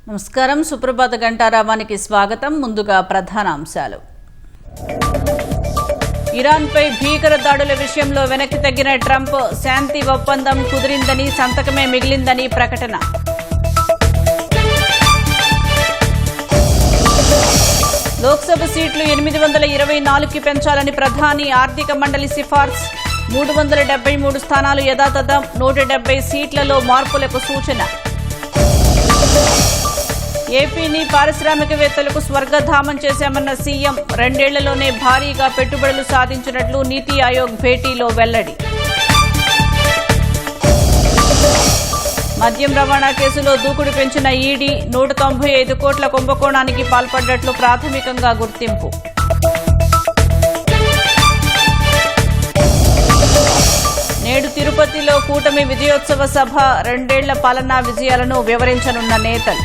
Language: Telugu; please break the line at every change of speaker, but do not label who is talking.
నమస్కారం. సుప్రభాత గంటారావానికి స్వాగతం. ముందుగా ప్రధాన అంశాలు. ఇరాన్పై భీకర దాడుల విషయంలో వెనక్కి తగ్గిన ట్రంప్, శాంతి ఒప్పందం కుదిరిందని, సంతకమే మిగిలిందని ప్రకటన. లోక్సభ సీట్లు 824కి పెంచాలని ప్రధాని ఆర్థిక మండలి సిఫార్సు. 373 స్థానాలు యథాతథం. 170 సీట్లలో మార్పులకు సూచన. ఏపీని పారిశ్రామికవేత్తలకు స్వర్గధామం చేశామన్న సీఎం, 2 ఏళ్లలోనే భారీగా పెట్టుబడులు సాధించినట్లు నీతి ఆయోగ్ భేటీలో వెల్లడి. మద్యం రవాణా కేసులో దూకుడు పెంచిన ఈడీ, 195 కోట్ల కుంభకోణానికి పాల్పడ్డట్లు ప్రాథమికంగా గుర్తింపు. నేడు తిరుపతిలో కూటమి విజయోత్సవ సభ, 2 ఏళ్ల పాలనా విజయాలను వివరించనున్న నేతలు.